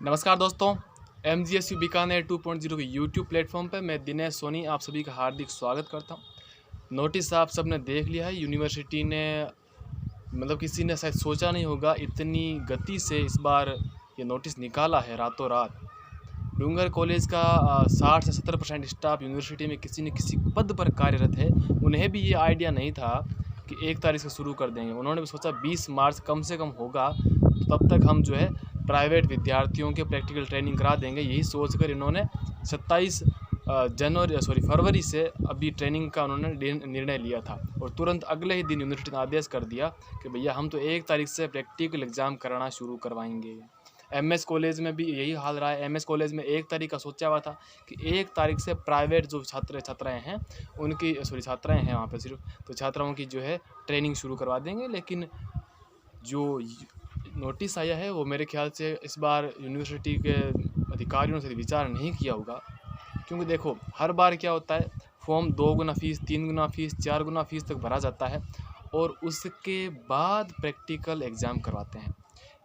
नमस्कार दोस्तों, MGSU बीकानेर 2.0 के यूट्यूब प्लेटफॉर्म पर मैं दिनेश सोनी आप सभी का हार्दिक स्वागत करता हूं। नोटिस आप सब ने देख लिया है। यूनिवर्सिटी ने किसी ने शायद सोचा नहीं होगा इतनी गति से इस बार ये नोटिस निकाला है रातों रात। डूंगर कॉलेज का 60 से 70% स्टाफ यूनिवर्सिटी में किसी न किसी पद पर कार्यरत है। उन्हें भी ये आइडिया नहीं था कि 1 तारीख से शुरू कर देंगे। उन्होंने भी सोचा 20 मार्च कम से कम होगा, तो तब तक हम प्राइवेट विद्यार्थियों के प्रैक्टिकल ट्रेनिंग करा देंगे। यही सोचकर इन्होंने 27 फरवरी से अभी ट्रेनिंग का उन्होंने निर्णय लिया था, और तुरंत अगले ही दिन यूनिवर्सिटी ने आदेश कर दिया कि भैया हम तो 1 तारीख से प्रैक्टिकल एग्ज़ाम कराना शुरू करवाएंगे। MS कॉलेज में भी यही हाल रहा है। MS कॉलेज में 1 तारीख का सोचा हुआ था कि 1 तारीख से प्राइवेट जो छात्राएँ हैं उनकी छात्राएँ हैं वहाँ पे सिर्फ, तो छात्राओं की ट्रेनिंग शुरू करवा देंगे। लेकिन जो नोटिस आया है वो मेरे ख्याल से इस बार यूनिवर्सिटी के अधिकारियों से विचार नहीं किया होगा, क्योंकि देखो हर बार क्या होता है, फॉर्म 2 गुना फीस, 3 गुना फीस, 4 गुना फीस तक भरा जाता है और उसके बाद प्रैक्टिकल एग्ज़ाम करवाते हैं।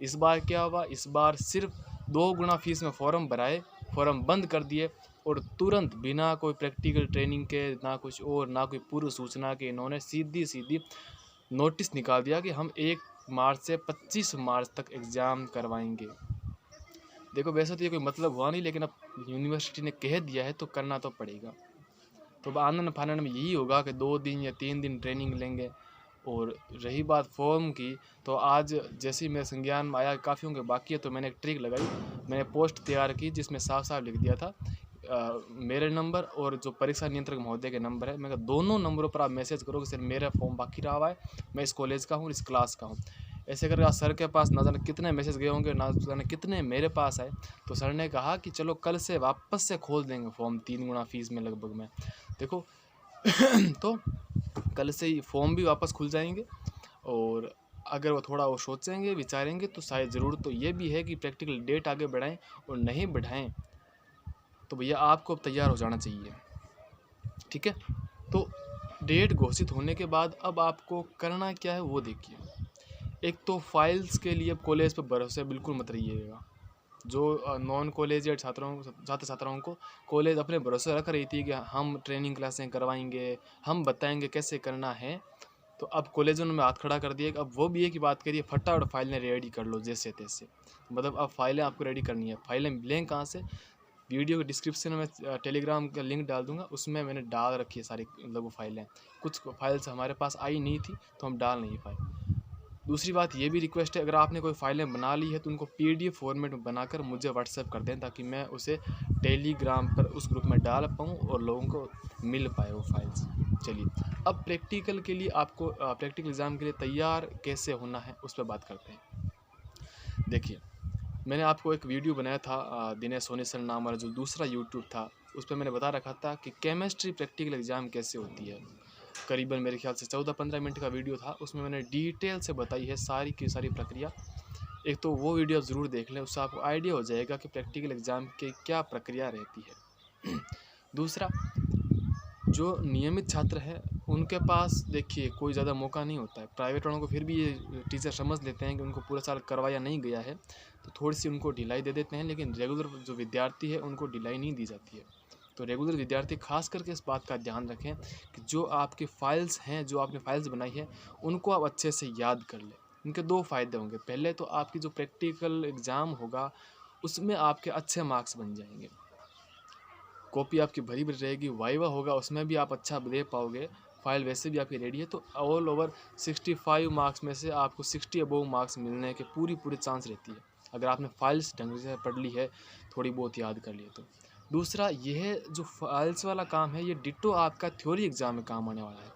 इस बार क्या हुआ, इस बार सिर्फ 2 गुना फीस में फॉर्म भराए, फॉर्म बंद कर दिए और तुरंत बिना कोई प्रैक्टिकल ट्रेनिंग के, ना कुछ और, ना कोई पूर्व सूचना के, इन्होंने सीधी नोटिस निकाल दिया कि हम 1 मार्च से 25 मार्च तक एग्ज़ाम करवाएंगे। देखो वैसे तो ये कोई मतलब हुआ नहीं, लेकिन अब यूनिवर्सिटी ने कह दिया है तो करना तो पड़ेगा। तो अब आनन फानन में यही होगा कि 2 दिन या 3 दिन ट्रेनिंग लेंगे। और रही बात फॉर्म की, तो आज जैसे ही मेरे संज्ञान में आया काफ़ियों के बाकी है, तो मैंने एक ट्रिक लगाई। मैंने पोस्ट तैयार की जिसमें साफ साफ लिख दिया था मेरे नंबर और जो परीक्षा नियंत्रक महोदय के नंबर है, मैं कहा दोनों नंबरों पर आप मैसेज करो कि सर मेरा फॉर्म बाकी रहा हुआ है, मैं इस कॉलेज का हूँ, इस क्लास का हूँ। ऐसे करके सर के पास ना जाने कितने मैसेज गए होंगे, ना जाने कितने मेरे पास आए। तो सर ने कहा कि चलो कल से वापस से खोल देंगे फॉर्म 3 गुना फीस में लगभग में। देखो तो कल से ही फॉर्म भी वापस खुल जाएंगे, और अगर वो थोड़ा वो सोचेंगे विचारेंगे तो शायद ज़रूर तो ये भी है कि प्रैक्टिकल डेट आगे बढ़ाएं, और नहीं बढ़ाएं तो भैया आपको अब तैयार हो जाना चाहिए। ठीक है, तो डेट घोषित होने के बाद अब आपको करना क्या है वो देखिए। एक तो फाइल्स के लिए कॉलेज पर भरोसे बिल्कुल मत रहिएगा। जो नॉन कॉलेजिएट छात्र छात्राओं को कॉलेज अपने भरोसे रख रही थी कि हम ट्रेनिंग क्लासें करवाएंगे, हम बताएंगे कैसे करना है, तो अब कॉलेजों ने हाथ खड़ा कर दिया कि अब वो भी एक ही बात करिए, फटाफट फाइलें रेडी कर लो जैसे तैसे। अब फाइलें आपको रेडी करनी है। फाइलें मिलें कहाँ से? वीडियो के डिस्क्रिप्शन में टेलीग्राम का लिंक डाल दूंगा, उसमें मैंने डाल रखी है सारी वो फाइलें। कुछ फाइल्स हमारे पास आई नहीं थी तो हम डाल नहीं पाए। दूसरी बात ये भी रिक्वेस्ट है, अगर आपने कोई फाइलें बना ली है तो उनको PDF फॉर्मेट में बनाकर मुझे व्हाट्सएप कर दें, ताकि मैं उसे टेलीग्राम पर उस ग्रुप में डाल पाऊँ और लोगों को मिल पाए वो फाइल्स। चलिए अब प्रैक्टिकल के लिए आपको प्रैक्टिकल एग्ज़ाम के लिए तैयार कैसे होना है उस पर बात करते हैं। देखिए मैंने आपको एक वीडियो बनाया था दिनेश सोनी सर नाम वाला जो दूसरा यूट्यूब था, उस पर मैंने बता रखा था कि केमिस्ट्री प्रैक्टिकल एग्ज़ाम कैसे होती है। करीबन मेरे ख्याल से 14-15 मिनट का वीडियो था, उसमें मैंने डिटेल से बताई है सारी की सारी प्रक्रिया। एक तो वो वीडियो आप ज़रूर देख लें, उससे आपको आइडिया हो जाएगा कि प्रैक्टिकल एग्ज़ाम की क्या प्रक्रिया रहती है। दूसरा, जो नियमित छात्र हैं उनके पास देखिए कोई ज़्यादा मौका नहीं होता है। प्राइवेट वालों को फिर भी ये टीचर समझ लेते हैं कि उनको पूरा साल करवाया नहीं गया है, तो थोड़ी सी उनको ढिलाई दे देते हैं, लेकिन रेगुलर जो विद्यार्थी है उनको ढिलाई नहीं दी जाती है। तो रेगुलर विद्यार्थी खास करके इस बात का ध्यान रखें कि जो आपकी फ़ाइल्स हैं, जो आपने फाइल्स बनाई है, उनको आप अच्छे से याद कर लें। इनके 2 फ़ायदे होंगे। पहले तो आपकी जो प्रैक्टिकल एग्ज़ाम होगा उसमें आपके अच्छे मार्क्स बन जाएंगे, कॉपी आपकी भरी भरी रहेगी। वाइवा होगा उसमें भी आप अच्छा दे पाओगे, फाइल वैसे भी आपकी रेडी है, तो ऑल ओवर 65 मार्क्स में से आपको 60 अबोव मार्क्स मिलने के पूरी चांस रहती है, अगर आपने फाइल्स ढंग से पढ़ ली है, थोड़ी बहुत याद कर लिए तो। दूसरा, यह जो फाइल्स वाला काम है ये डिटो आपका थ्योरी एग्ज़ाम में काम आने वाला है।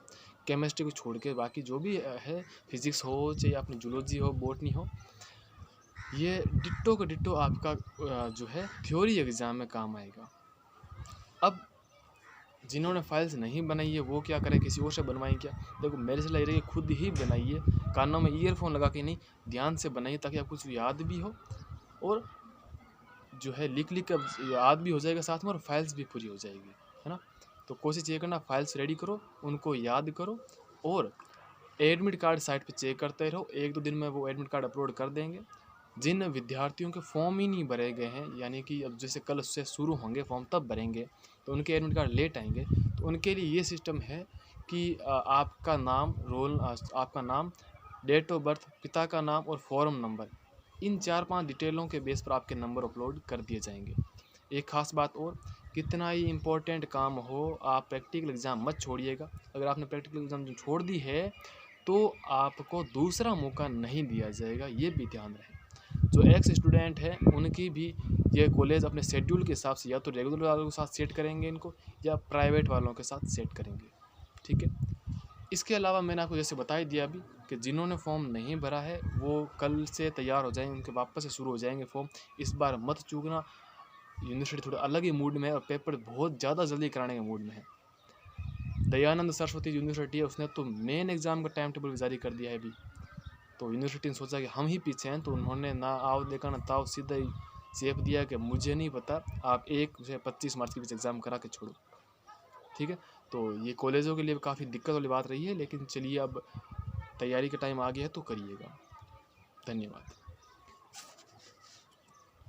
केमिस्ट्री को छोड़ के बाकी जो भी है, फिजिक्स हो चाहे अपनी जूलॉजी हो, बॉटनी हो, ये डिटो का डिटो आपका थ्योरी एग्ज़ाम में काम आएगा। अब जिन्होंने फाइल्स नहीं बनाई है वो क्या करें, किसी और से बनवाएं क्या? देखो मेरे से लग रही है खुद ही बनाइए, कानों में ईयरफोन लगा के नहीं, ध्यान से बनाइए, ताकि आपको कुछ याद भी हो और लिख कर याद भी हो जाएगा साथ में, और फाइल्स भी पूरी हो जाएगी, है ना। तो कोशिश ये करना, फाइल्स रेडी करो, उनको याद करो, और एडमिट कार्ड साइट पे चेक करते रहो। 1-2 दिन में वो एडमिट कार्ड अपलोड कर देंगे, जिन विद्यार्थियों के फॉर्म ही नहीं भरे गए हैं, यानी कि अब जैसे कल से शुरू होंगे फॉर्म तब भरेंगे, तो उनके एडमिट कार्ड लेट आएंगे, तो उनके लिए ये सिस्टम है कि आपका नाम, आपका नाम, डेट ऑफ बर्थ, पिता का नाम और फॉर्म नंबर, इन 4-5 डिटेलों के बेस पर आपके नंबर अपलोड कर दिए जाएंगे। एक ख़ास बात और, कितना ही इम्पोर्टेंट काम हो, आप प्रैक्टिकल एग्ज़ाम मत छोड़िएगा। अगर आपने प्रैक्टिकल एग्ज़ाम छोड़ दी है तो आपको दूसरा मौका नहीं दिया जाएगा, ये भी ध्यान रहे। जो एक्स स्टूडेंट हैं उनकी भी ये कॉलेज अपने शेड्यूल के हिसाब से या तो रेगुलर वालों के साथ सेट करेंगे इनको, या प्राइवेट वालों के साथ सेट करेंगे, ठीक है। इसके अलावा मैंने आपको जैसे बता ही दिया अभी कि जिन्होंने फॉर्म नहीं भरा है वो कल से तैयार हो जाएंगे, उनके वापस से शुरू हो जाएंगे फॉर्म। इस बार मत चूकना, यूनिवर्सिटी थोड़ा अलग ही मूड में है और पेपर बहुत ज़्यादा जल्दी कराने के मूड में है। दयानंद सरस्वती यूनिवर्सिटी है, उसने तो मेन एग्ज़ाम का टाइम टेबल जारी कर दिया है अभी। तो यूनिवर्सिटी ने सोचा कि हम ही पीछे हैं, तो उन्होंने ना आओ देखा ना ताओ, सीधा ही सेप दिया कि मुझे नहीं पता, आप 1 से 25 मार्च के बीच एग्ज़ाम करा के छोड़ो, ठीक है। तो ये कॉलेजों के लिए काफ़ी दिक्कत वाली बात रही है, लेकिन चलिए अब तैयारी का टाइम आ गया है तो करिएगा। धन्यवाद।